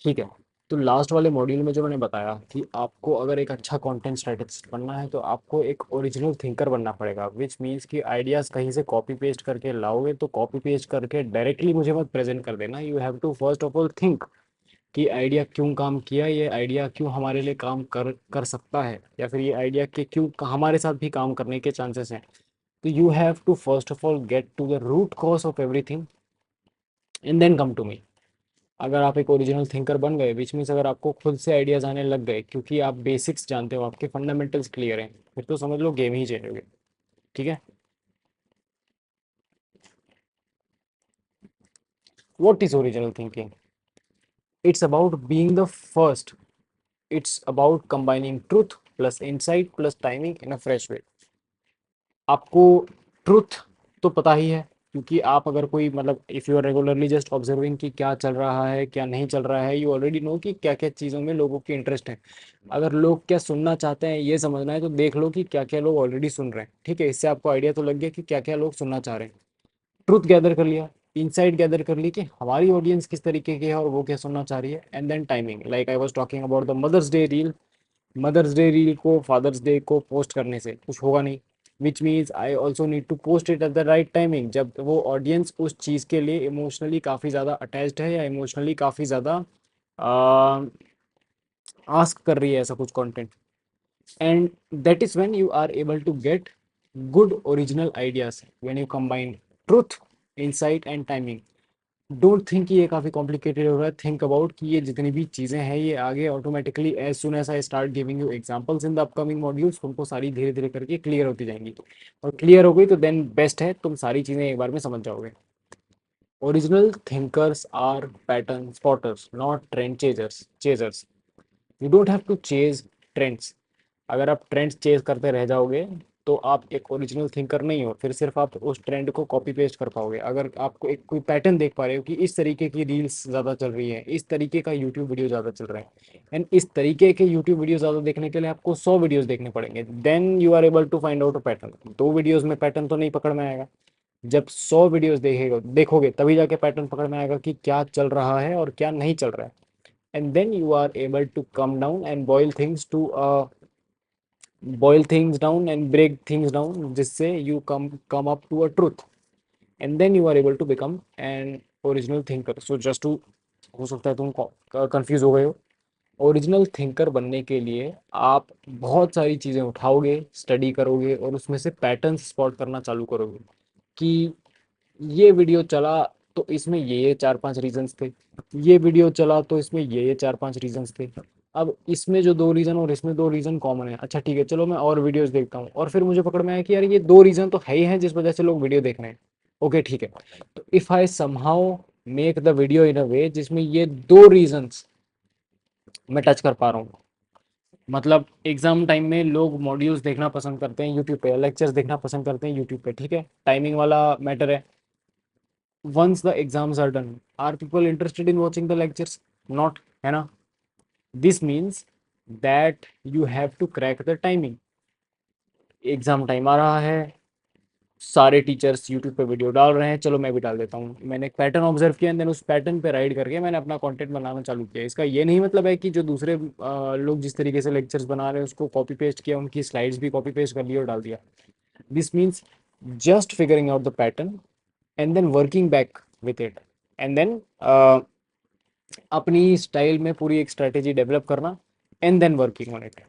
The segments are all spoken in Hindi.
ठीक है। तो लास्ट वाले मॉड्यूल में जो मैंने बताया कि आपको अगर एक अच्छा कंटेंट स्ट्रेटेजिस्ट बनना है तो आपको एक ओरिजिनल थिंकर बनना पड़ेगा, विच मीन्स कि आइडियाज़ कहीं से कॉपी पेस्ट करके लाओगे तो कॉपी पेस्ट करके डायरेक्टली मुझे मत प्रेजेंट कर देना। You have to first of all think कि आइडिया क्यों काम किया, ये आइडिया क्यों हमारे लिए काम कर कर सकता है, या फिर ये आइडिया के क्यों हमारे साथ भी काम करने के चांसेस हैं। तो you have to first of all get to the root cause of everything and then come to me. अगर आप एक ओरिजिनल थिंकर बन गए, विच मीन्स अगर आपको खुद से आइडियाज आने लग गए क्योंकि आप बेसिक्स जानते हो, आपके फंडामेंटल्स क्लियर हैं, फिर तो समझ लो गेम ही चेंज हो गया। ठीक है। What is original thinking? It's about being the first. It's about combining truth plus insight plus timing in a fresh way. आपको ट्रुथ तो पता ही है, क्योंकि आप अगर कोई मतलब if you are regularly just observing कि क्या चल रहा है क्या नहीं चल रहा है, यू ऑलरेडी नो कि क्या क्या चीज़ों में लोगों की इंटरेस्ट है। अगर लोग क्या सुनना चाहते हैं ये समझना है तो देख लो कि क्या क्या लोग ऑलरेडी सुन रहे हैं। ठीक है, इससे आपको आइडिया तो लग गया कि क्या क्या लोग सुनना चाह रहे हैं। ट्रुथ गैदर कर लिया, इनसाइट गैदर कर ली कि हमारी ऑडियंस किस तरीके की है और वो क्या सुनना चाह रही है, and then timing, like I was talking about the mother's day reel. Mother's day reel को फादर्स डे को पोस्ट करने से कुछ होगा नहीं, which means I also need to post it at the right timing, जब वो ऑडियंस उस चीज़ के लिए इमोशनली काफ़ी ज़्यादा अटैच्ड है या इमोशनली काफ़ी ज़्यादा आस्क कर रही है ऐसा कुछ content. And that is when you are able to get good original ideas, when you combine truth, insight and timing. Don't think कि ये काफ़ी कॉम्प्लिकेटेड हो रहा है। थिंक अबाउट कि ये जितनी भी चीज़ें हैं ये आगे automatically as soon as I start giving you examples in the upcoming modules तुमको सारी धीरे धीरे करके क्लियर होती जाएंगी। और क्लियर हो गई तो देन बेस्ट है, तुम सारी चीज़ें एक बार में समझ जाओगे। Original thinkers are pattern spotters not trend chasers. You don't have to chase trends. अगर आप ट्रेंड्स चेज करते रह जाओगे तो आप एक ओरिजिनल थिंकर नहीं हो, फिर सिर्फ आप उस ट्रेंड को कॉपी पेस्ट कर पाओगे। अगर आपको एक कोई पैटर्न देख पा रहे हो कि इस तरीके की रील्स ज़्यादा चल रही है, इस तरीके का यूट्यूब वीडियो ज़्यादा चल रहा है, एंड इस तरीके के यूट्यूब वीडियो ज़्यादा देखने के लिए आपको 100 वीडियोज़ देखने पड़ेंगे, then you are able to find out a pattern. 2 videos में पैटर्न तो नहीं पकड़ में आएगा। जब 100 वीडियोज़ देखेगा देखोगे तभी जाके पैटर्न पकड़ में आएगा कि क्या चल रहा है और क्या नहीं चल रहा है। And then you are able to come down and boil things down and break things down, जिससे you come up to a truth, and then you are able to become an original thinker. So just to, हो सकता है तुम कंफ्यूज हो गए हो। ओरिजिनल थिंकर बनने के लिए आप बहुत सारी चीज़ें उठाओगे, स्टडी करोगे और उसमें से पैटर्न स्पॉट करना चालू करोगे कि ये वीडियो चला तो इसमें ये चार पांच रीजंस थे, ये वीडियो चला तो इसमें ये चार पांच रीजंस थे। अब इसमें जो 2 रीज़न और इसमें 2 रीज़न कॉमन है, अच्छा ठीक है चलो मैं और वीडियोस देखता हूँ और फिर मुझे पकड़ में आया कि यार ये 2 रीज़न तो है ही हैं जिस वजह से लोग वीडियो देख रहे हैं। ओके ठीक है। तो if I somehow make the video in a way जिसमें ये 2 रीजंस मैं टच कर पा रहा हूँ, मतलब एग्जाम टाइम में लोग मॉड्यूल्स देखना पसंद करते हैं यूट्यूब पे, लेक्चर्स देखना पसंद करते हैं यूट्यूब पे, ठीक है, टाइमिंग वाला मैटर है। once the exams are done, are people interested in watching the lectures? Not, है ना? This means that you have to crack the timing. Exam time आ रहा है, सारे टीचर्स यूट्यूब पे वीडियो डाल रहे हैं, चलो मैं भी डाल देता हूँ। मैंने एक पैटर्न ऑब्जर्व किया, देन उस पैटर्न पे राइड करके मैंने अपना कंटेंट बनाना चालू किया। इसका ये नहीं मतलब है कि जो दूसरे लोग जिस तरीके से लेक्चर्स बना रहे हैं उसको कॉपी पेस्ट किया, उनकी स्लाइड्स भी कॉपी पेस्ट कर ली और डाल दिया। This means just figuring out the pattern and then working back with it, and then अपनी स्टाइल में पूरी एक स्ट्रेटेजी डेवलप करना, and then working on it.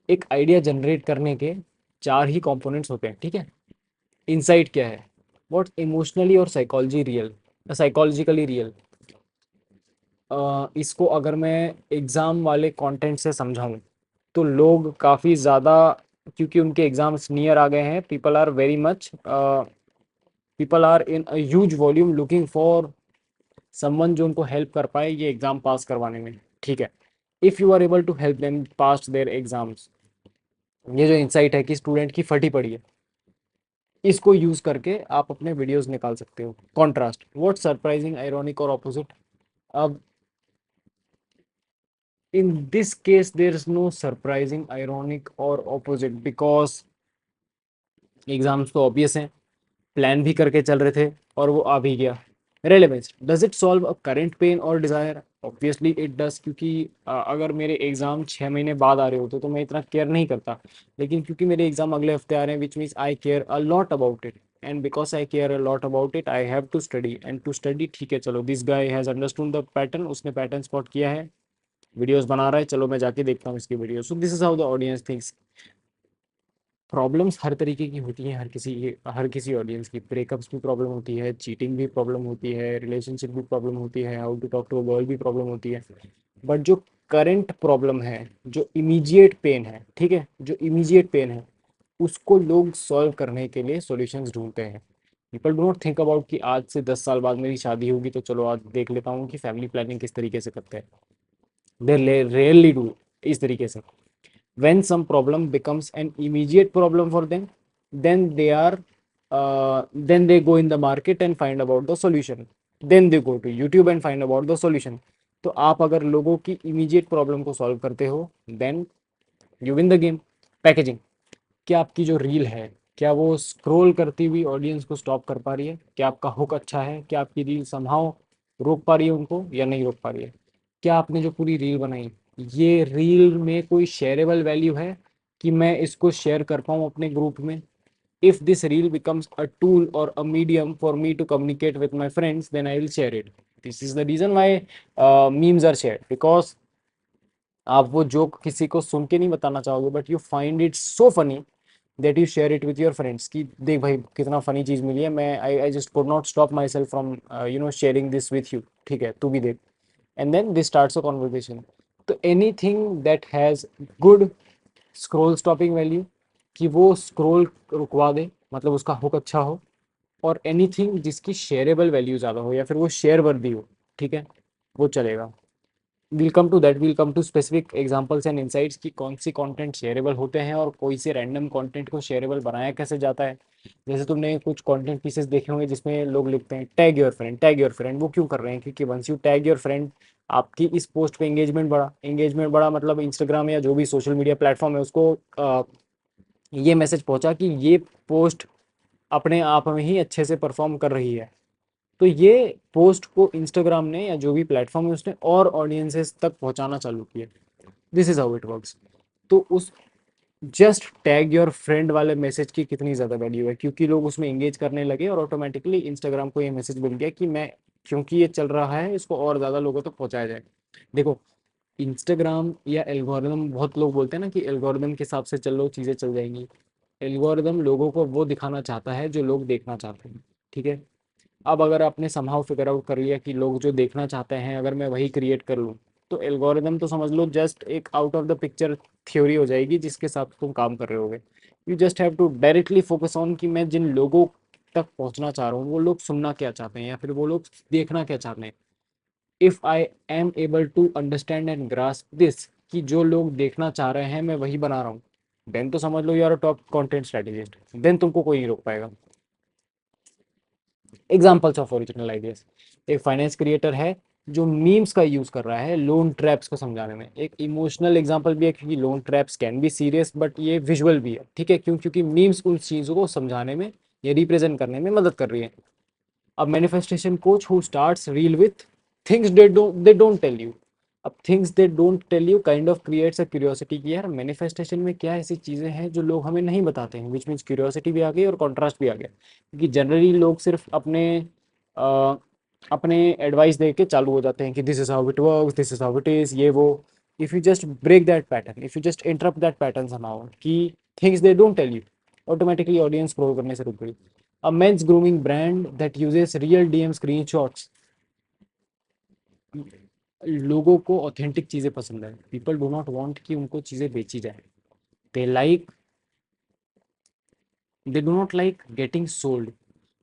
एक आइडिया जनरेट करने के 4 ही कंपोनेंट्स होते हैं, ठीक है। इनसाइट क्या है? व्हाट इमोशनली और साइकोलॉजिकली रियल। इसको अगर मैं एग्ज़ाम वाले कंटेंट से समझाऊं तो लोग काफ़ी ज़्यादा, क्योंकि उनके एग्ज़ाम्स नियर आ गए हैं, people are in a huge volume looking for someone जो उनको हेल्प कर पाए ये एग्ज़ाम पास करवाने में, ठीक है। If you are able to help them pass their exams, ये जो इंसाइट है कि स्टूडेंट की फटी पड़ी है, इसको यूज करके आप अपने वीडियोस निकाल सकते हो। कॉन्ट्रास्ट, व्हाट सरप्राइजिंग आयरॉनिक और ऑपोजिट। अब in this case there is no surprising ironic और ऑपोजिट, बिकॉज एग्जाम्स तो ऑब्वियस हैं, प्लान भी करके चल रहे थे और वो आ भी गया। Relevance, does it solve a current pain और डिजायर? ऑब्वियसली इट डज, क्योंकि अगर मेरे एग्जाम 6 महीने बाद आ रहे होते तो मैं इतना केयर नहीं करता, लेकिन क्योंकि मेरे एग्जाम अगले हफ्ते आ रहे हैं, which means I care a lot about it, and because I care a lot about it I have to study, and to study ठीक है चलो, this guy has understood the pattern, उसने पैटर्न स्पॉट किया है, वीडियोस बना रहा है, चलो मैं जाके देखता हूँ इसकी video. So this is how the audience thinks. Problems हर तरीके की होती हैं, हर किसी ऑडियंस की, ब्रेकअप्स भी प्रॉब्लम होती है, चीटिंग भी प्रॉब्लम होती है, रिलेशनशिप भी प्रॉब्लम होती है, how to talk to a girl भी प्रॉब्लम होती है। बट जो करंट प्रॉब्लम है, जो इमीडिएट पेन है, ठीक है, जो इमीडिएट पेन है, उसको लोग सॉल्व करने के लिए सॉल्यूशंस ढूंढते हैं। People do not think about कि आज से 10 साल बाद मेरी शादी होगी तो चलो आज देख लेता हूँ कि फैमिली प्लानिंग किस तरीके से करते हैं। दे रेयरली डू इस तरीके से। when some problem becomes an immediate problem for them, then they are then they go in the market and find about the solution, then they go to YouTube and find about the solution। तो आप अगर लोगों की immediate problem को solve करते हो, then you win the game। Packaging, क्या आपकी जो रील है, क्या वो स्क्रॉल करती हुई ऑडियंस को स्टॉप कर पा रही है? क्या आपका हुक अच्छा है? क्या आपकी रील समहाउ रोक पा रही है उनको या नहीं रोक पा रही है? क्या आपने जो पूरी रील बनाई, ये रील में कोई शेयरेबल वैल्यू है कि मैं इसको शेयर कर पाऊँ अपने ग्रुप में? If this reel becomes a tool और a medium for me to communicate with my friends, then I will share it. This is the reason why memes are share, because आप वो जोक किसी को सुन के नहीं बताना चाहोगे, but you find it so funny that you share it with your friends कि देख भाई कितना फनी चीज़ मिली है, मैं I just could not stop myself from sharing this with you, ठीक है तू भी देख। And then this starts a conversation. तो anything that has good scroll stopping value, कि वो स्क्रोल रुकवा दे, मतलब उसका हुक अच्छा हो, और एनीथिंग जिसकी शेयरेबल वैल्यू ज़्यादा हो या फिर वो शेयर वर्दी हो, ठीक है, वो चलेगा। Will come to that, will come to specific examples and insights कि कौन सी कंटेंट शेयरेबल होते हैं और कोई से रैंडम कंटेंट को शेयरेबल बनाया कैसे जाता है। जैसे तुमने कुछ कंटेंट पीसेस देखे होंगे जिसमें लोग लिखते हैं tag your friend, tag your friend. वो क्यों कर रहे हैं? क्योंकि once you tag your friend, आपकी इस पोस्ट पे एंगेजमेंट बढ़ा, मतलब इंस्टाग्राम या जो भी सोशल मीडिया प्लेटफॉर्म है उसको ये मैसेज पहुंचा कि ये पोस्ट अपने आप में ही अच्छे से परफॉर्म कर रही है। तो ये पोस्ट को इंस्टाग्राम ने या जो भी प्लेटफॉर्म है उसने और ऑडियंसेस तक पहुंचाना चालू किया। This is how it works. तो उस जस्ट टैग योर फ्रेंड वाले मैसेज की कितनी ज़्यादा वैल्यू है, क्योंकि लोग उसमें एंगेज करने लगे और ऑटोमेटिकली इंस्टाग्राम को ये मैसेज मिल गया कि मैं, क्योंकि ये चल रहा है, इसको और ज़्यादा लोगों तक पहुंचाया जाए। देखो, इंस्टाग्राम या एल्गोरिदम, बहुत लोग बोलते हैं ना कि एल्गोरिदम के हिसाब से चलो चीज़ें चल जाएंगी। एल्गोरिदम लोगों को वो दिखाना चाहता है जो लोग देखना चाहते हैं, ठीक है। अब अगर आपने समहाउ फिगर आउट कर लिया कि लोग जो देखना चाहते हैं अगर मैं वही क्रिएट कर लूँ, तो एल्गोरिदम तो समझ लो जस्ट एक out of the picture theory हो जाएगी जिसके साथ तुम काम कर रहे होगे। You just have to directly focus on कि मैं जिन लोगों तक पहुंचना चाह रहा हूँ वो लोग सुनना क्या चाहते हैं या फिर वो लोग देखना क्या चाहते हैं। If I am able to understand and grasp this, कि जो लोग देखना चाह रहे हैं मैं वही बना रहा हूँ, देन तो समझ लो you are a top content strategist, then तुमको कोई नहीं रोक पाएगा। एग्जाम्पल्स ऑफ ओरिजिनल आइडियाज, एक फाइनेंस क्रिएटर है जो मीम्स का यूज कर रहा है लोन ट्रैप्स को समझाने में। एक इमोशनल एग्जांपल भी है क्योंकि loan traps can be serious, but ये विजुअल भी है, ठीक है, क्यों? क्योंकि मीम्स उन चीज़ों को समझाने में या रिप्रेजेंट करने में मदद कर रही है। अब manifestation coach who starts reel with things they don't tell you. अब things they don't tell you kind of creates a curiosity कि यार मैनिफेस्टेशन में क्या ऐसी चीज़ें हैं जो लोग हमें नहीं बताते हैं, विच मीन्स क्यूरियोसिटी भी आ गई और कॉन्ट्रास्ट भी आ गया, क्योंकि जनरली लोग सिर्फ अ, अपने एडवाइस दे के चालू हो जाते हैं कि this is how it works, this is how it is, ये वो। If you just break that pattern, if you just interrupt that pattern somehow कि things they don't tell you, automatically audience scroll करने से रुक गई। A men's grooming brand that uses real DM screenshots, लोगों को ऑथेंटिक चीज़ें पसंद है। पीपल डू नॉट वांट कि उनको चीज़ें बेची जाए। They like, they do not like getting sold.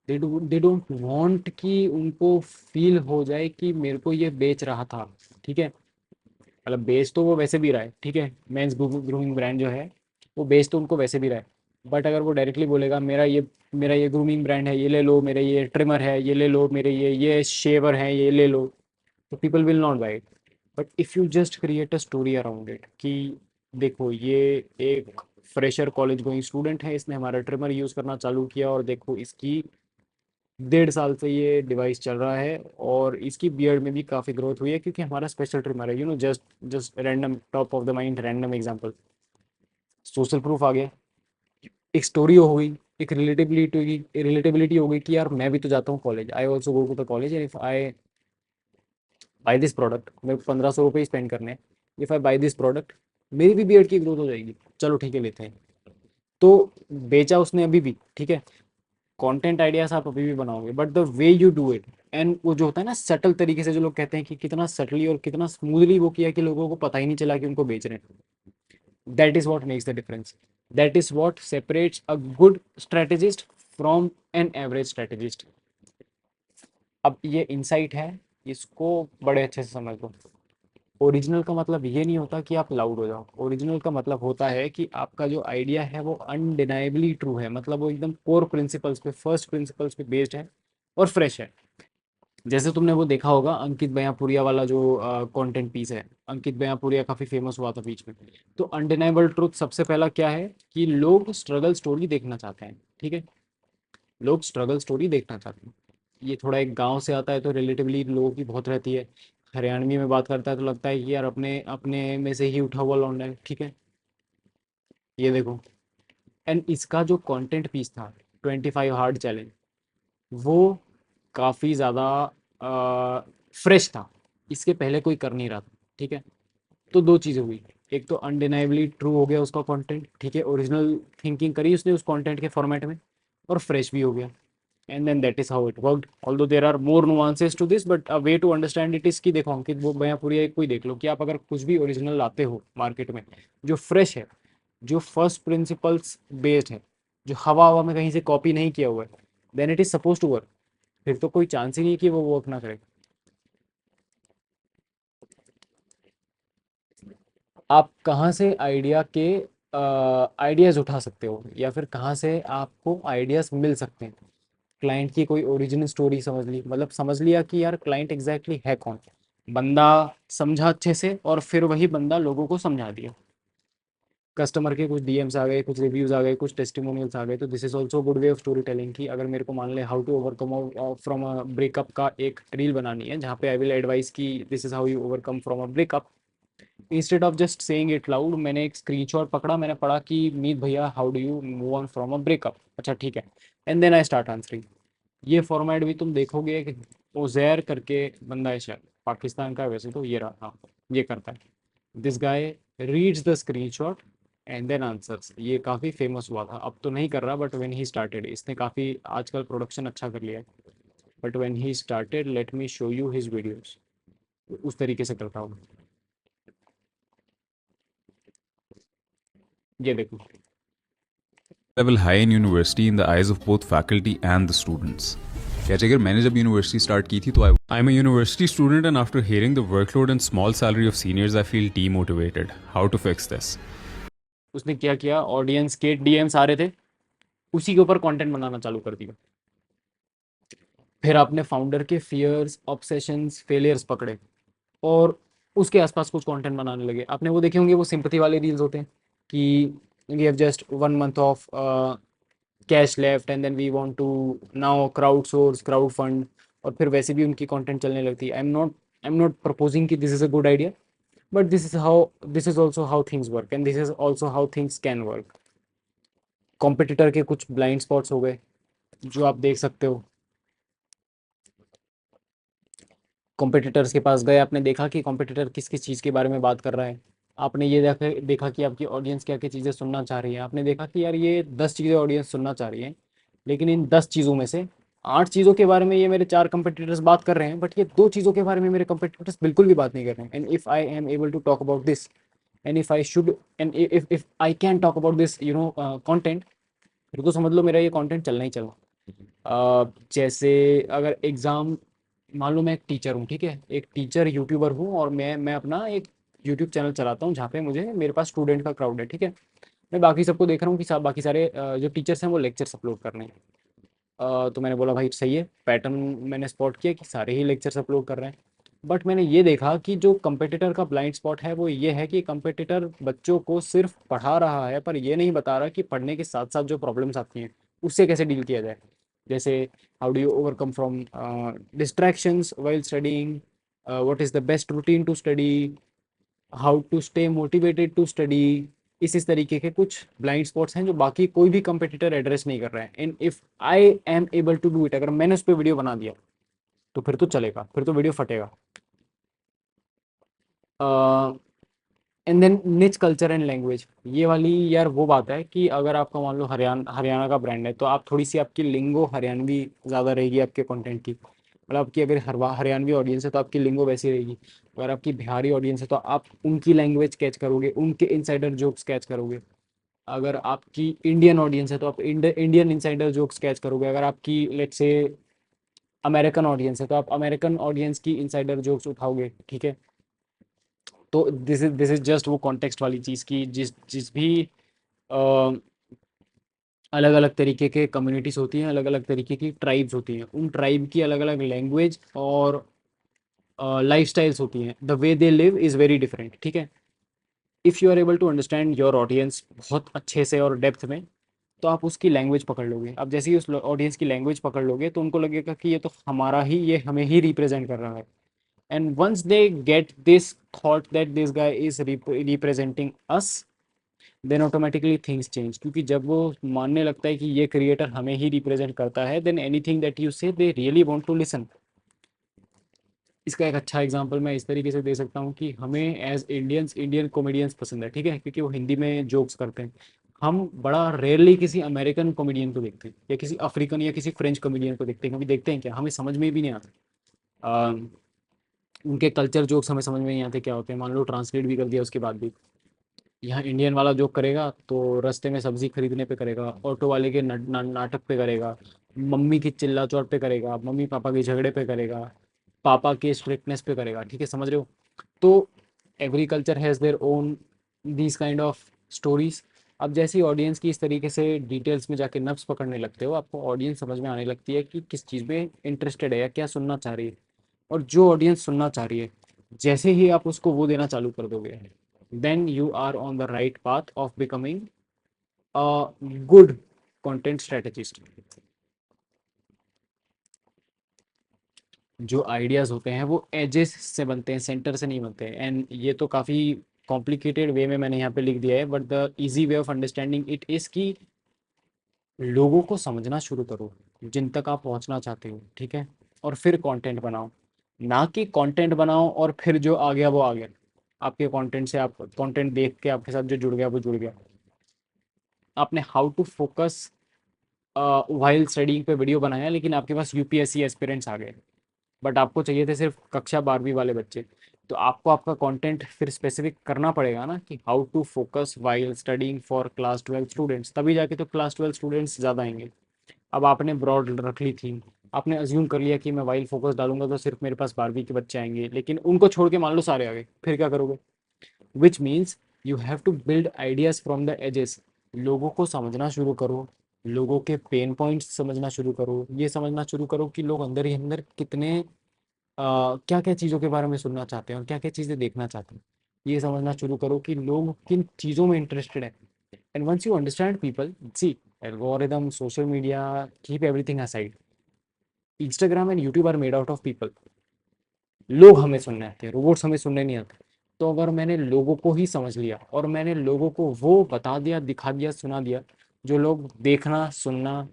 They don't want कि उनको फील हो जाए कि मेरे को ये बेच रहा था, ठीक है। मतलब बेच तो वो वैसे भी रहा है, ठीक है, मेंस ग्रूमिंग ब्रांड जो है वो बेच तो उनको वैसे भी रहा है। बट अगर वो डायरेक्टली बोलेगा मेरा ये ग्रूमिंग ब्रांड है, ये ले लो, मेरे ये ट्रिमर है, ये ले लो, मेरे ये शेवर है, ये ले लो, तो people will not by it. But if you just create a story around it कि देखो ये एक फ्रेशर कॉलेज गोइंग स्टूडेंट है, इसने हमारा ट्रिमर यूज़ करना चालू किया और देखो इसकी 1.5 साल से ये डिवाइस चल रहा है और इसकी बियर्ड में भी काफ़ी ग्रोथ हुई है क्योंकि हमारा स्पेशल ट्रिमर है, just just random top of the mind random example. Social proof आ गया, एक स्टोरी हो गई, एक रिलेटेबिलिटी हो गई कि यार मैं भी तो जाता हूँ college, I also go to the college and if I buy this product, मेरे को 1500 रुपये स्पेंड करने हैं, if I buy this product मेरी भी बियर्ड की ग्रोथ हो जाएगी। चलो ठीक है, लेते हैं। तो बेचा उसने अभी भी, ठीक है। कंटेंट आइडियाज आप अभी भी बनाओगे, but the way you do it, and वो जो होता है ना सटल तरीके से, जो लोग कहते हैं कि कितना सटली और कितना स्मूथली वो किया कि लोगों को पता ही नहीं चला कि उनको बेच रहे हैं, that is what makes the difference. That is what separates a good strategist from an average strategist. अब ये इनसाइट है, इसको बड़े अच्छे से समझ लो। ओरिजिनल का मतलब ये नहीं होता कि आप लाउड हो जाओ, ओरिजिनल का मतलब होता है कि आपका जो आइडिया है वो अनडिनाइबली ट्रू है, मतलब वो एकदम कोर प्रिंसिपल्स पे, फर्स्ट प्रिंसिपल्स पे बेस्ड है और फ्रेश है। जैसे तुमने वो देखा होगा अंकित बयापुरिया वाला जो कंटेंट पीस है, अंकित बयापुरिया काफ़ी फेमस हुआ था बीच में। तो अनडिनाइबल ट्रुथ सबसे पहला क्या है कि लोग स्ट्रगल स्टोरी देखना चाहते हैं, ठीक है। लोग स्ट्रगल स्टोरी देखना चाहते हैं। ये थोड़ा एक गांव से आता है तो रिलेटिवली लोगों की बहुत रहती है। हरियाणवी में बात करता है तो लगता है कि यार अपने अपने में से ही उठा हुआ लौंडा है, ठीक है। ये देखो, एंड इसका जो कंटेंट पीस था 25 हार्ड चैलेंज, वो काफ़ी ज़्यादा फ्रेश था, इसके पहले कोई कर नहीं रहा था, ठीक है। तो दो चीज़ें हुई, एक तो अनडिनाइबली ट्रू हो गया उसका कंटेंट, ठीक है, ओरिजिनल थिंकिंग करी उसने उस कंटेंट के फॉर्मेट में, और फ्रेश भी हो गया। And then that is how it worked, although there are more nuances to this, but a way to understand it is कि देखो अंकित वो पूरी एक कोई देख लो कि आप अगर कुछ भी ओरिजिनल लाते हो मार्केट में, जो फ्रेश है, जो फर्स्ट प्रिंसिपल्स बेस्ड है, जो हवा हवा में कहीं से कॉपी नहीं किया हुआ है, then it is suppose to work. फिर तो कोई चांस ही नहीं कि वो वर्क ना करे। आप कहाँ से आइडिया के आइडियाज़ उठा सकते हो, या फिर कहाँ से आपको आइडियाज़ मिल सकते हैं। क्लाइंट की कोई ओरिजिनल स्टोरी समझ ली, मतलब समझ लिया कि यार क्लाइंट एग्जैक्टली है कौन, बंदा समझा अच्छे से, और फिर वही बंदा लोगों को समझा दिया। कस्टमर के कुछ डीएम्स आ गए, कुछ रिव्यूज आ गए, कुछ टेस्टिमोनियल्स आ गए, तो this is also good way of story telling कि अगर मेरे को मान ले how to overcome from a breakup का एक रील बनानी है जहाँ पे आई विल एडवाइस कि this is how you overcome from a breakup, instead of just saying it loud मैंने एक स्क्रीनशॉट पकड़ा, मैंने पढ़ा कि मीत भैया how do you move on from a breakup, अच्छा ठीक है, and then I start answering. ये फॉर्मेट भी तुम देखोगे कि ओजैर करके बंदा है, शायद पाकिस्तान का है वैसे तो, ये रहा, हाँ ये करता है। This guy reads the screenshot and then answers, ये काफ़ी फेमस हुआ था, अब तो नहीं कर रहा, बट व्हेन ही स्टार्टेड इसने काफ़ी आजकल प्रोडक्शन अच्छा कर लिया है। But when he started, let me show you his videos, उस तरीके से करता हूँ। ये देखो। level high in university in the eyes of both faculty and the students. क्या चेकर मैंने जब यूनिवर्सिटी स्टार्ट की थी तो I am a university student and after hearing the workload and small salary of seniors I feel demotivated how to fix this. उसने क्या किया, ऑडियंस के डीएम्स आ रहे थे, उसी के ऊपर कंटेंट बनाना चालू कर दिया। फिर आपने फाउंडर के फियर्स, ऑब्सेशंस, फेलियर्स पकड़े और उसके आसपास कुछ कंटेंट बनाने लगे। आपने वो देखे होंगे, वो सिंपथी वाले रील्स होते हैं कि we have just 1 month of cash left and then we want to now crowd source, crowd fund, और फिर वैसे भी उनकी कंटेंट चलने लगती है। आई एम नॉट प्रपोजिंग कि this is a good idea, but this is also how things work and this is also how things can work. Competitor के कुछ ब्लाइंड स्पॉट्स हो गए जो आप देख सकते हो। कॉम्पिटिटर्स के पास गए, आपने देखा कि कॉम्पिटिटर किस किस चीज़ के बारे में बात कर रहा है। आपने ये देखा कि आपकी ऑडियंस क्या क्या चीज़ें सुनना चाह रही है। आपने देखा कि यार ये 10 चीज़ें ऑडियंस सुनना चाह रही है, लेकिन इन 10 चीज़ों में से 8 चीज़ों के बारे में ये मेरे 4 कंपिटिटर्स बात कर रहे हैं, बट ये 2 चीज़ों के बारे में मेरे कंपिटिटर्स बिल्कुल भी बात नहीं कर रहे हैं। And if I am able to talk about this, and if I should, and if I can talk about this content, फिर तो समझ लो मेरा ये कंटेंट चलना ही चलना। जैसे अगर एग्ज़ाम, मान लो मैं एक टीचर हूँ, ठीक है, एक टीचर यूट्यूबर हूँ और मैं अपना एक यूट्यूब चैनल चलाता हूँ जहाँ पे मेरे पास स्टूडेंट का क्राउड है, ठीक है। मैं बाकी सबको देख रहा हूँ कि सब बाकी सारे जो टीचर्स हैं वो लेक्चर्स अपलोड कर रहे हैं। तो मैंने बोला भाई सही है, पैटर्न मैंने स्पॉट किया कि सारे ही लेक्चर्स अपलोड कर रहे हैं। बट मैंने ये देखा कि जो कंपेटिटर का ब्लाइंड स्पॉट है वो ये है कि कंपेटिटर बच्चों को सिर्फ पढ़ा रहा है, पर ये नहीं बता रहा कि पढ़ने के साथ साथ जो प्रॉब्लम्स आती हैं उससे कैसे डील किया जाए। जैसे how do you overcome from distractions while studying, what is the best routine to study, how to stay motivated to study. इस तरीके के कुछ ब्लाइंड स्पॉट्स हैं जो बाकी कोई भी कंपटीटर एड्रेस नहीं कर रहा है, and if I am able to do it, अगर मैंने उस पर वीडियो बना दिया तो फिर तो चलेगा, फिर तो वीडियो फटेगा। एंड देन निच कल्चर एंड लैंग्वेज, ये वाली यार वो बात है कि अगर आपका मान लो हरियाणा का ब्रांड है, तो आप थोड़ी सी आपकी लिंगो हरियाणवी ज़्यादा रहेगी आपके कंटेंट की। मतलब आपकी अगर हरियाणवी ऑडियंस है तो आपकी लिंगो वैसी रहेगी। अगर आपकी बिहारी ऑडियंस है तो आप उनकी लैंग्वेज कैच करोगे, उनके इनसाइडर जोक्स कैच करोगे। अगर आपकी इंडियन ऑडियंस है तो आप इंडियन इनसाइडर जोक्स कैच करोगे। अगर आपकी लेट्स से अमेरिकन ऑडियंस है तो आप अमेरिकन ऑडियंस की इनसाइडर जोक्स उठाओगे, ठीक है। तो दिस इज जस्ट वो कॉन्टेक्स्ट वाली चीज़ की जिस जिस भी अलग अलग तरीके के कम्युनिटीज़ होती हैं, अलग अलग तरीके की ट्राइब्स होती हैं, उन ट्राइब की अलग अलग लैंग्वेज और लाइफ स्टाइल्स होती हैं। The way they live is very different, ठीक है। If you are able to understand your audience बहुत अच्छे से और डेप्थ में, तो आप उसकी लैंग्वेज पकड़ लोगे। अब जैसे ही उस ऑडियंस की लैंग्वेज पकड़ लोगे तो उनको लगेगा कि ये तो हमारा ही, ये हमें ही रिप्रेजेंट कर रहा है। And once they get this thought that this guy is representing us, then automatically things change. क्योंकि जब वो मानने लगता है कि ये क्रिएटर हमें ही रिप्रेजेंट करता है, than anything that you say they really want to listen. इसका एक अच्छा एग्जांपल मैं इस तरीके से दे सकता हूँ कि हमें एज इंडियंस इंडियन कॉमेडियंस पसंद है, ठीक है, क्योंकि वो हिंदी में जोक्स करते हैं। हम बड़ा रेयरली किसी अमेरिकन कॉमेडियन को देखते हैं, या किसी अफ्रीकन या किसी फ्रेंच कॉमेडियन को देखते हैं। कभी देखते हैं क्या? हमें समझ में भी नहीं आता। उनके कल्चर जोक्स हमें समझ में नहीं आते क्या होते हैं, मान लो ट्रांसलेट भी कर दिया उसके बाद भी। यहाँ इंडियन वाला जोक करेगा तो रास्ते में सब्जी खरीदने पे करेगा, ऑटो वाले के नाटक पे करेगा, मम्मी की चिल्ला चोट पे करेगा, मम्मी पापा के झगड़े पे करेगा, पापा के स्ट्रिक्टनेस पे करेगा, ठीक है, समझ रहे हो। तो every culture has their own these kind of stories. अब जैसे ही ऑडियंस की इस तरीके से डिटेल्स में जाके नब्स पकड़ने लगते हो, आपको ऑडियंस समझ में आने लगती है कि किस चीज़ में इंटरेस्टेड है या क्या सुनना चाह रही है। और जो ऑडियंस सुनना चाह रही है, जैसे ही आप उसको वो देना चालू कर दोगे, then you are on the right path of becoming a good content strategist। जो आइडियाज़ होते हैं वो एजेस से बनते हैं, सेंटर से नहीं बनते। एंड ये तो काफ़ी कॉम्प्लिकेटेड वे में मैंने यहाँ पे लिख दिया है, but the easy way of understanding it is कि लोगों को समझना शुरू करो जिन तक आप पहुँचना चाहते हो, ठीक है, और फिर कंटेंट बनाओ। ना कि कंटेंट बनाओ और फिर जो आ गया वो आ गया। आपके कंटेंट से, आप कंटेंट देख के आपके साथ जो जुड़ गया वो जुड़ गया। आपने how to focus while studying पे वीडियो बनाया, लेकिन आपके पास यूपीएससी एस्पिरेंट्स आ गए, बट आपको चाहिए थे सिर्फ कक्षा 12वीं वाले बच्चे। तो आपको आपका कंटेंट फिर स्पेसिफिक करना पड़ेगा ना कि how to focus while studying for class 12 students, तभी जाके तो क्लास 12 स्टूडेंट्स ज़्यादा आएंगे। अब आपने ब्रॉड रख ली थी, आपने अज्यूम कर लिया कि मैं वाइल फोकस डालूंगा तो सिर्फ मेरे पास 12वीं के बच्चे आएंगे, लेकिन उनको छोड़ के मान लो सारे आ गए, फिर क्या करोगे? Which means you have to build ideas from the ages. लोगों को समझना शुरू करो, लोगों के पेन पॉइंट्स समझना शुरू करो, ये समझना शुरू करो कि लोग अंदर ही अंदर कितने क्या क्या चीज़ों के बारे में सुनना चाहते हैं और क्या क्या चीज़ें देखना चाहते हैं। ये समझना शुरू करो कि लोग किन चीज़ों में इंटरेस्टेड है। And once you understand people, see algorithm, social media, keep everything aside, Instagram and YouTube are made out of people. लोग हमें सुनने आते हैं, रोबोट्स हमें सुनने नहीं आते। तो अगर मैंने लोगों को ही समझ लिया और मैंने लोगों को वो बता दिया, दिखा दिया, सुना दिया जो लोग देखना, सुनना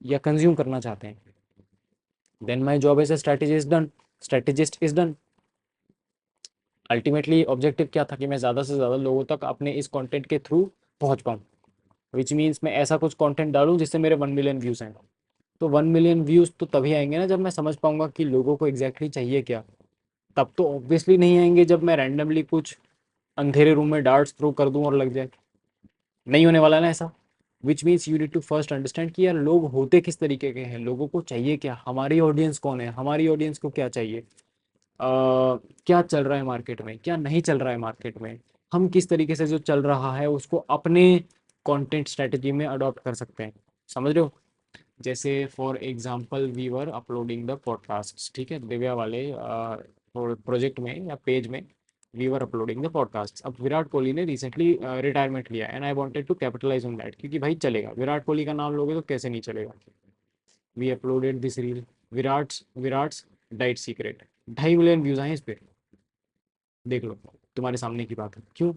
या कंज्यूम करना चाहते हैं, then my job as a strategist is done. Ultimately objective क्या था कि मैं ज़्यादा से ज़्यादा लोगों तक अपने इस कंटेंट के थ्रू पहुंच पाऊँ, विच मीन्स मैं ऐसा कुछ कंटेंट डालूं जिससे मेरे 1 मिलियन व्यूज़ आएँ। तो 1 मिलियन व्यूज़ तो तभी आएंगे ना जब मैं समझ पाऊंगा कि लोगों को एग्जैक्टली चाहिए क्या। तब तो ऑब्वियसली नहीं आएंगे जब मैं रैंडमली कुछ अंधेरे रूम में डार्ट्स थ्रो कर दूं और लग जाए। नहीं होने वाला ना ऐसा। Which means you need to first understand कि यार लोग होते किस तरीके के हैं, लोगों को चाहिए क्या, हमारी ऑडियंस कौन है, हमारी ऑडियंस को क्या चाहिए, क्या चल रहा है मार्केट में, क्या नहीं चल रहा है मार्केट में। हम किस तरीके से जो चल रहा है उसको अपने कंटेंट स्ट्रेटजी में अडॉप्ट कर सकते हैं। समझ रहे हो? जैसे for example we were uploading the podcast, ठीक है, दिव्या वाले प्रोजेक्ट में या पेज में we were uploading the podcast. अब विराट कोहली ने रिसेंटली रिटायरमेंट लिया and I wanted to capitalise on that, क्योंकि भाई चलेगा, विराट कोहली का नाम लोगे तो कैसे नहीं चलेगा। We uploaded this reel, Virat's diet secret, 2.5 million views आए इस पे। देख लो, तुम्हारे सामने की बात है। क्यों?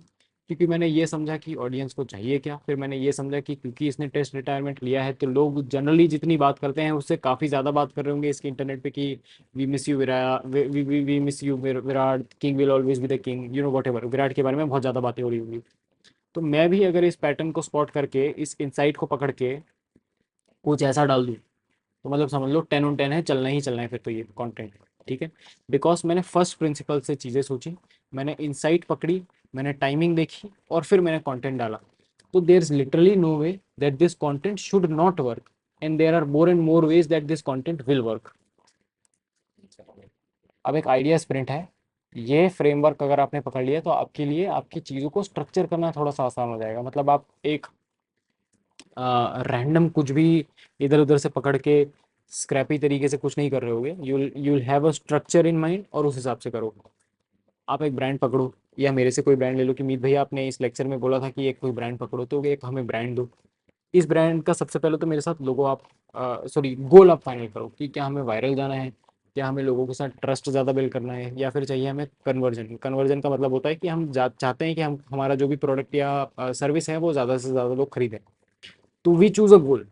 क्योंकि मैंने ये समझा कि ऑडियंस को चाहिए क्या, फिर मैंने ये समझा कि क्योंकि इसने टेस्ट रिटायरमेंट लिया है तो लोग जनरली जितनी बात करते हैं उससे काफ़ी ज़्यादा बात कर रहे होंगे इसके इंटरनेट पे कि we miss you Virat, we miss you Virat, king will always be the king, you know whatever, Virat के बारे में बहुत ज़्यादा बातें हो रही होंगी। तो मैं भी अगर इस पैटर्न को स्पॉट करके, इस इंसाइट को पकड़ के कुछ ऐसा डाल दूँ, तो मतलब समझ लो 10 on 10 है, चलना ही चलना है फिर तो ये कंटेंट। ठीक है, बिकॉज मैंने फर्स्ट प्रिंसिपल से चीज़ें सोची, मैंने इंसाइट पकड़ी, मैंने टाइमिंग देखी और फिर मैंने कंटेंट डाला। तो there is literally no way that this content should not work, and there are more and more ways that this content will work. अब एक आइडिया स्प्रिंट है, ये फ्रेमवर्क अगर आपने पकड़ लिया तो आपके लिए आपकी चीज़ों को स्ट्रक्चर करना थोड़ा सा आसान हो जाएगा। मतलब आप एक रैंडम कुछ भी इधर उधर से पकड़ के स्क्रैपी तरीके से कुछ नहीं कर रहे होगे, you'll have a structure in mind और उस हिसाब से करो। आप एक ब्रांड पकड़ो, या मेरे से कोई ब्रांड ले लो कि मीत भैया आपने इस लेक्चर में बोला था कि एक कोई ब्रांड पकड़ो, तो एक हमें ब्रांड दो। इस ब्रांड का सबसे पहले तो मेरे साथ लोगो आप, सॉरी, गोल आप फाइनल करो कि क्या हमें वायरल जाना है, क्या हमें लोगों के साथ ट्रस्ट ज़्यादा बिल्ड करना है, या फिर चाहिए हमें कन्वर्जन। कन्वर्जन का मतलब होता है कि हम चाहते हैं कि हम हमारा जो भी प्रोडक्ट या सर्विस है वो ज़्यादा से ज़्यादा लोग खरीदें। तो वी चूज अ गोल।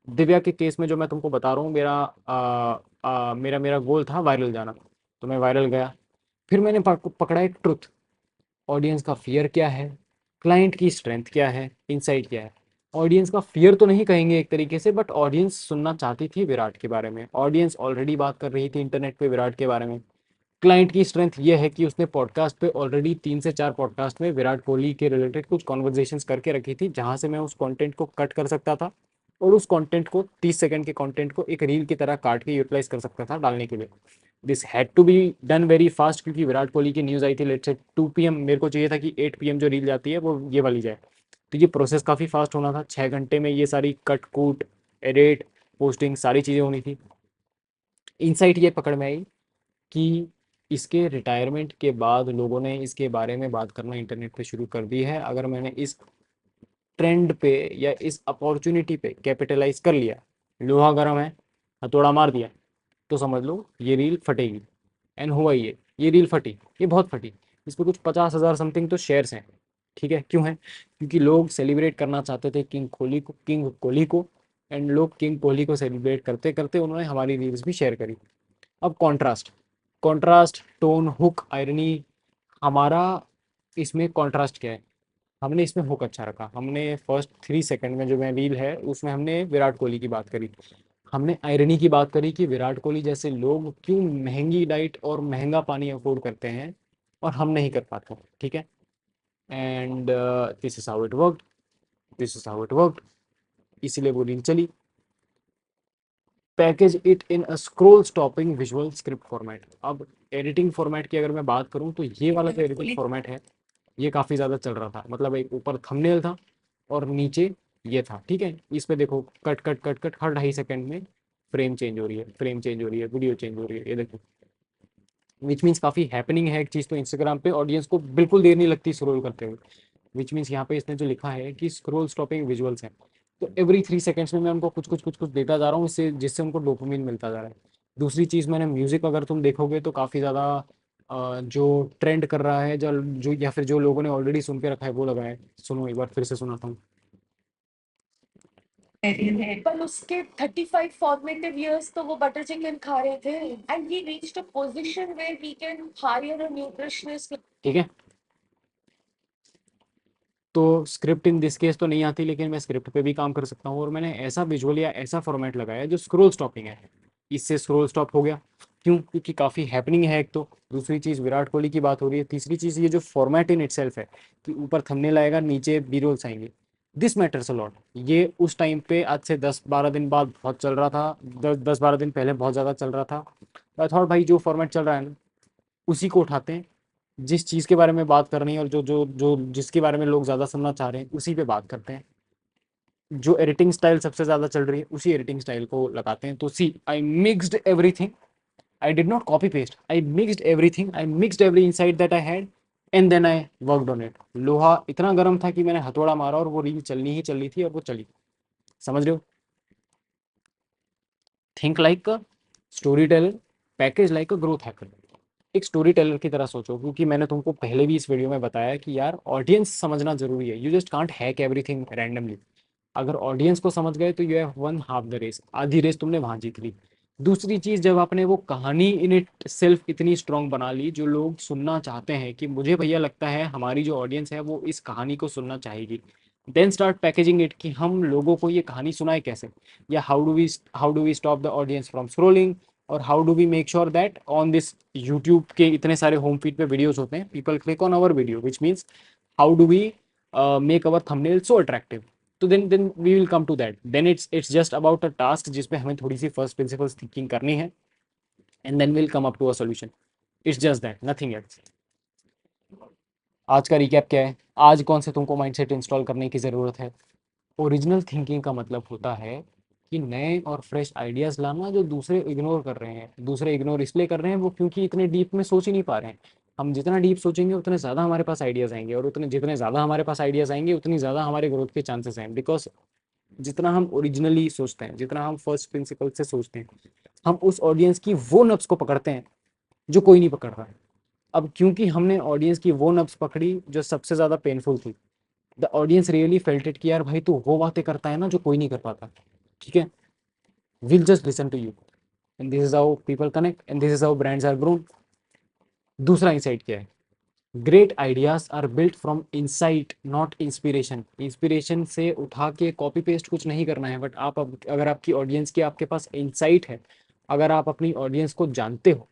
दिव्या के केस में जो मैं तुमको बता रहा हूँ, मेरा गोल था वायरल जाना, तो मैं वायरल गया। फिर मैंने पकड़ा एक ट्रुथ, ऑडियंस का फियर क्या है, क्लाइंट की स्ट्रेंथ क्या है, इनसाइट क्या है। ऑडियंस का फियर तो नहीं कहेंगे एक तरीके से, बट ऑडियंस सुनना चाहती थी विराट के बारे में, ऑडियंस ऑलरेडी बात कर रही थी इंटरनेट पे विराट के बारे में। क्लाइंट की स्ट्रेंथ ये है कि उसने पॉडकास्ट पे ऑलरेडी 3 से 4 पॉडकास्ट में विराट कोहली के रिलेटेड कुछ कॉन्वर्जेशंस करके रखी थी, जहां से मैं उस कंटेंट को कट कर सकता था और उस कंटेंट को, 30 सेकंड के कंटेंट को एक रील की तरह काट के यूटिलाइज कर सकता था डालने के लिए। This had to be done very fast, क्योंकि विराट कोहली की न्यूज़ आई थी लेट्स से 2 PM, मेरे को चाहिए था कि 8 PM जो रील जाती है वो ये वाली जाए। तो ये प्रोसेस काफ़ी फास्ट होना था, 6 घंटे में ये सारी कट कूट, एडिट, पोस्टिंग सारी चीज़ें होनी थी। इनसाइट ये पकड़ में आई कि इसके रिटायरमेंट के बाद लोगों ने इसके बारे में बात करना इंटरनेट पे शुरू कर दी है। अगर मैंने इस ट्रेंड पे या इस अपॉर्चुनिटी पे कैपिटलाइज कर लिया, लोहा गर्म है, हथौड़ा मार दिया, तो समझ लो ये रील फटेगी। एंड हुआ ये रील फटी, ये बहुत फटी। इस पर कुछ 50,000 समथिंग तो शेयर्स हैं। ठीक है, क्यों है? क्योंकि लोग सेलिब्रेट करना चाहते थे किंग कोहली को, एंड लोग किंग कोहली को सेलिब्रेट करते करते उन्होंने हमारी रील्स भी शेयर करी। अब कॉन्ट्रास्ट, टोन, हुक, आयरनी, हमारा इसमें कॉन्ट्रास्ट क्या है? हमने इसमें हुक अच्छा रखा, हमने फर्स्ट 3 सेकंड में जो मैं रील है उसमें हमने विराट कोहली की बात करी, हमने आयरनी की बात करी कि विराट कोहली जैसे लोग क्यों महंगी डाइट और महंगा पानी अफोर्ड करते हैं और हम नहीं कर पाते। ठीक है, and this is how it worked, this is how it worked, इसीलिए वो रील चली। Package it in a scroll stopping visual script format. अब एडिटिंग फॉर्मेट की अगर मैं बात करूं तो ये वाला जो एडिटिंग फॉर्मेट है ये काफ़ी ज़्यादा चल रहा था। मतलब एक ऊपर थंबनेल था और नीचे ये था। ठीक है, इस पे देखो कट कट कट कट हर 2.5 सेकंड में फ्रेम चेंज हो रही है, फ्रेम चेंज हो रही है, वीडियो चेंज हो रही है, ये देखो। विच मीन्स काफ़ी हैपनिंग है एक चीज़ तो इंस्टाग्राम पे, ऑडियंस को बिल्कुल देर नहीं लगती स्क्रॉल करते हुए। विच मीन्स यहाँ पे इसने जो लिखा है कि स्क्रॉल स्टॉपिंग विजुअल्स हैं, तो एवरी 3 सेकंड्स में मैं उनको कुछ कुछ कुछ कुछ देता जा रहा हूँ, इससे जिससे उनको डोपामिन मिलता जा रहा है। दूसरी चीज़, मैंने म्यूज़िक अगर तुम देखोगे तो काफ़ी ज़्यादा जो ट्रेंड कर रहा है, जो या फिर जो लोगों ने ऑलरेडी सुन के रखा है वो लगा है। सुनो एक बार फिर से सुनाता हूँ। पर उसके 35 फॉर्मेटिव इयर्स तो वो बटर चिकन खा रहे थे and he reached a position where he can hire a nutritionist. ठीक है, तो स्क्रिप्ट इन दिस केस तो नहीं आती, लेकिन मैं स्क्रिप्ट पे भी काम कर सकता हूँ और मैंने ऐसा विजुअल या ऐसा फॉर्मेट लगाया जो स्क्रोल स्टॉपिंग है। इससे स्क्रोल स्टॉप हो गया, क्यों? क्योंकि काफ़ी हैपनिंग है एक तो, दूसरी चीज़ विराट कोहली की बात हो रही है, तीसरी चीज़ ये जो फॉर्मेट इन इटसेल्फ है कि ऊपर थंबनेल आएगा, नीचे बी रोल्स आएंगे। This matters a lot. ये उस टाइम पे आज से 10-12 दिन बाद बहुत चल रहा था, 10-12 दिन पहले बहुत ज़्यादा चल रहा था। आई थॉट भाई जो फॉर्मेट चल रहा है ना उसी को उठाते हैं, जिस चीज़ के बारे में बात करनी है और जो जो जो जिसके बारे में लोग ज़्यादा सुनना चाह रहे हैं उसी पे बात करते हैं। जो एडिटिंग स्टाइल सबसे ज़्यादा चल रही है उसी एडिटिंग स्टाइल को लगाते हैं। तो see, I mixed everything, I did not copy paste, I mixed everything, I mixed every insight that I had, and then I worked on it. लोहा इतना गर्म था कि मैंने हथौड़ा मारा और वो रील चलनी ही चल रही थी और वो चली। समझ रहे हो? Think like a story teller, package like a growth hacker. एक स्टोरी टेलर की तरह सोचो, क्योंकि मैंने तुमको पहले भी इस वीडियो में बताया कि यार ऑडियंस समझना जरूरी है। You just can't hack everything randomly. अगर ऑडियंस को समझ गए तो you have won half the race, आधी रेस तुमने वहां जीत ली। दूसरी चीज, जब आपने वो कहानी इन इट सेल्फ इतनी स्ट्रांग बना ली जो लोग सुनना चाहते हैं, कि मुझे भैया लगता है हमारी जो ऑडियंस है वो इस कहानी को सुनना चाहेगी, देन स्टार्ट पैकेजिंग इट कि हम लोगों को ये कहानी सुनाए कैसे, या how do we stop the audience from scrolling, और how do we make sure that on this YouTube के इतने सारे होम फीड पे वीडियोस होते हैं, people click on our video, which means how do we make our thumbnail so attractive. तो then we will come to that, then it's just about a task जिसपे हमें थोड़ी सी फर्स्ट प्रिंसिपल्स थिंकिंग करनी है, and then will come up to a solution. It's just that, nothing else. आज का रिकैप क्या है? आज कौन से तुमको माइंडसेट इंस्टॉल करने की ज़रूरत है? ओरिजिनल थिंकिंग का मतलब होता है कि नए और फ्रेश आइडियाज़ लाना जो दूसरे इग्नोर कर रहे हैं। दूसरे इग्नोर इसलिए कर रहे हैं वो क्योंकि इतने डीप में सोच ही नहीं पा रहे हैं। हम जितना डीप सोचेंगे उतने ज़्यादा हमारे पास आइडियाज़ आएंगे, और उतने जितने ज़्यादा हमारे पास आइडियाज़ आएंगे उतनी ज़्यादा हमारे ग्रोथ के चांसेस हैं। बिकॉज जितना हम ओरिजिनली सोचते हैं, जितना हम फर्स्ट प्रिंसिपल से सोचते हैं, हम उस ऑडियंस की वो नब्स को पकड़ते हैं जो कोई नहीं पकड़ रहा है। अब क्योंकि हमने ऑडियंस की वो नब्स पकड़ी जो सबसे ज़्यादा पेनफुल थी, the audience really felt it कि यार भाई तू वो बातें करता है ना जो कोई नहीं कर पाता, ठीक है, will just listen to you, and this is how people connect, and this is how brands are grown. दूसरा इंसाइट क्या है? Great ideas are built from insight, not inspiration. Inspiration से उठा के कॉपी पेस्ट कुछ नहीं करना है, बट अगर आपकी ऑडियंस की आपके पास इंसाइट है, अगर आप अपनी ऑडियंस को जानते हो,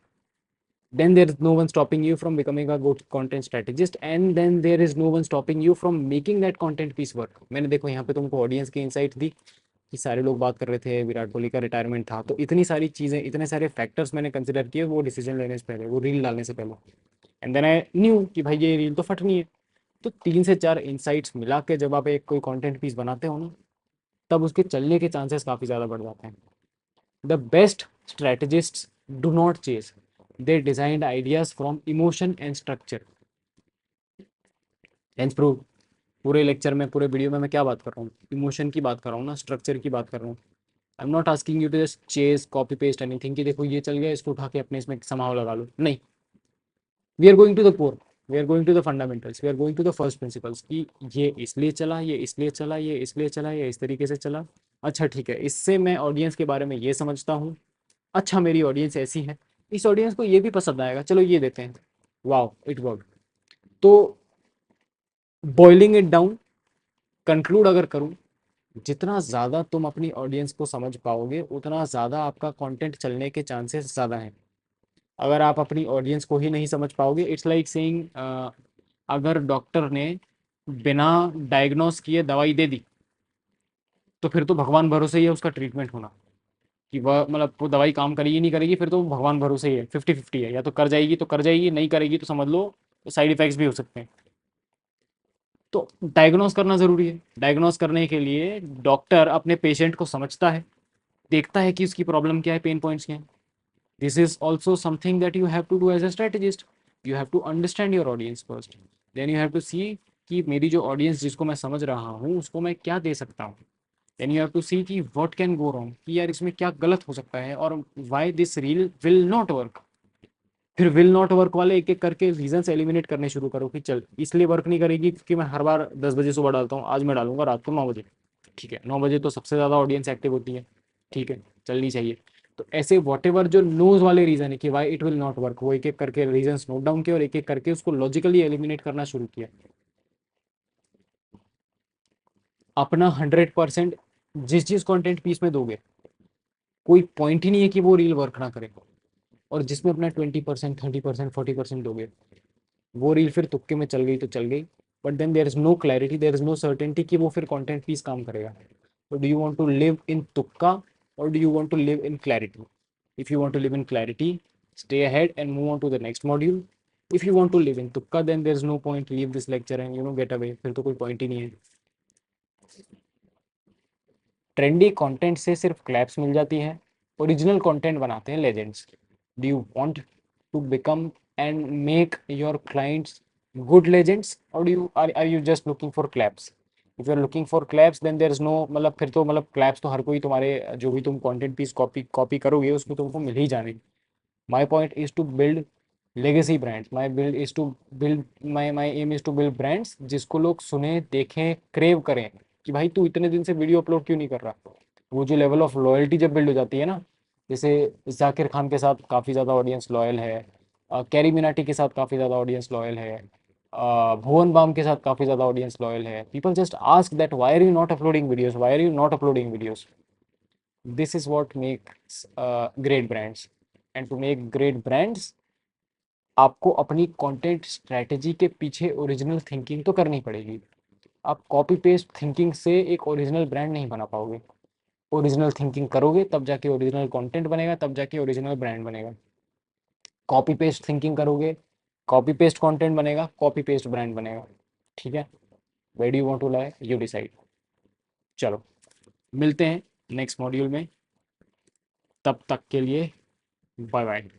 then there is no one stopping you from becoming a good content strategist, and then there is no one stopping you from making that content piece work। मैंने देखो यहाँ पे तुमको ऑडियंस की इंसाइट दी कि सारे लोग बात कर रहे थे विराट कोहली का रिटायरमेंट था, तो इतनी सारी चीज़ें, इतने सारे फैक्टर्स मैंने कंसिडर किए वो डिसीजन लेने से पहले, वो रील डालने से पहले, एंड देन आई न्यू कि भाई ये रील तो फटनी है। तो 3 से 4 इंसाइट्स मिला के जब आप एक कोई कंटेंट पीस बनाते हो ना, तब उसके चलने के चांसेस काफ़ी ज़्यादा बढ़ जाते हैं। The best strategists do not chase, they designed ideas from emotion and structure। Hence proof, पूरे लेक्चर में, पूरे वीडियो में मैं क्या बात कर रहा हूँ? इमोशन की बात कर रहा हूँ ना, स्ट्रक्चर की बात कर रहा हूँ। I am not asking you to just chase copy paste anything कि देखो ये चल गया इसको उठा के अपने इसमें समाव लगा लो, नहीं। We are going to the core, we are going to the fundamentals, we are going to the first principles कि ये इसलिए चला, ये इसलिए चला, ये इसलिए चला, ये इस तरीके से चला। अच्छा ठीक है, इससे मैं ऑडियंस के बारे में ये समझता हूँ। अच्छा मेरी ऑडियंस ऐसी है, इस ऑडियंस को ये भी पसंद आएगा, चलो ये देते हैं, वाओ इट वर्क। तो बॉइलिंग इट डाउन, कंक्लूड अगर करूं, जितना ज़्यादा तुम अपनी ऑडियंस को समझ पाओगे उतना ज़्यादा आपका कंटेंट चलने के चांसेस ज़्यादा हैं। अगर आप अपनी ऑडियंस को ही नहीं समझ पाओगे, इट्स लाइक सेइंग, अगर डॉक्टर ने बिना डायग्नोस किए दवाई दे दी तो फिर तो भगवान भरोसे ही है उसका ट्रीटमेंट होना, कि वह मतलब वो दवाई काम करेगी नहीं करेगी, फिर तो भगवान भरोसे ही है, 50-50 है, या तो कर जाएगी तो कर जाएगी, नहीं करेगी तो समझ लो साइड इफेक्ट्स भी हो सकते हैं। तो डायग्नोस करना ज़रूरी है। डायग्नोस करने के लिए डॉक्टर अपने पेशेंट को समझता है, देखता है कि उसकी प्रॉब्लम क्या है, पेन पॉइंट्स क्या है। This is also something that you have to do as a strategist. You have to understand your audience first, then you have to see कि मेरी जो ऑडियंस जिसको मैं समझ रहा हूँ उसको मैं क्या दे सकता हूँ। Then you have to see कि व्हाट कैन गो रॉन्ग, कि यार इसमें क्या गलत हो सकता है, और why this reel will not work. फिर विल नॉट वर्क वाले एक एक करके रीजंस एलिमिनेट करने शुरू करो कि चल इसलिए वर्क नहीं करेगी क्योंकि मैं हर बार 10 बजे सुबह डालता हूँ, आज मैं डालूंगा रात को 9 बजे। ठीक है, 9 बजे तो सबसे ज़्यादा ऑडियंस एक्टिव होती है, ठीक है, चलनी चाहिए। तो ऐसे वॉट एवर जो नोज वाले रीजन है कि why it will not work, वो एक एक करके रीजन नोट डाउन किए और एक एक करके उसको लॉजिकली एलिमिनेट करना शुरू किया। अपना 100% जिस जिस कंटेंट पीस में दोगे, कोई पॉइंट ही नहीं है कि वो रील वर्क ना करे। और जिसमें अपना 20%, 30%, 40% दोगे, वो रील फिर तुक्के में चल गई तो चल गई, but then there is no clarity, there is no certainty कि वो फिर कंटेंट पीस काम करेगा। तो do you want to live in तुक्का, और do you want to live in clarity? If you want to live in clarity, stay ahead and move on to the next module. If you want to live in tukka, then there's no point, leave this lecture and get away, फिर तो कोई पॉइंट ही नहीं है। ट्रेंडी कंटेंट से सिर्फ क्लैप्स मिल जाती हैं, ओरिजिनल कंटेंट बनाते हैं legends. Do you want to become and make your clients good legends, और do you are you just looking for claps? If you are looking for claps then there is no, मतलब फिर तो मतलब क्लैप्स तो हर कोई तुम्हारे जो भी तुम कंटेंट पीस कॉपी कॉपी करोगे उसमें तुमको मिल ही जाने। My point is to build legacy brands, my build is to build my aim is to build brands जिसको लोग सुने देखें क्रेव करें कि भाई तू इतने दिन से वीडियो अपलोड क्यों नहीं कर रहा। वो जो लेवल ऑफ लॉयल्टी जब बिल्ड हो जाती है ना, जैसे जाकिर खान के साथ काफ़ी ज़्यादा ऑडियंस लॉयल है, कैरी मिनाटी के साथ काफ़ी ज़्यादा ऑडियंस लॉयल है, भुवन बाम के साथ काफ़ी ज़्यादा ऑडियंस लॉयल है, people just ask that why are you not uploading videos, why are you not uploading videos. This is what makes great brands. And to make great brands आपको अपनी कंटेंट स्ट्रेटेजी के पीछे ओरिजिनल थिंकिंग तो करनी पड़ेगी। आप कॉपी पेस्ट थिंकिंग से एक ओरिजिनल ब्रांड नहीं बना पाओगे। ओरिजिनल थिंकिंग करोगे तब जाके ओरिजिनल कंटेंट बनेगा, तब जाके ओरिजिनल ब्रांड बनेगा। कॉपी पेस्ट थिंकिंग करोगे, कॉपी पेस्ट कंटेंट बनेगा, कॉपी पेस्ट ब्रांड बनेगा। ठीक है, where do you want to lie, you decide. चलो मिलते हैं नेक्स्ट मॉड्यूल में, तब तक के लिए बाय बाय।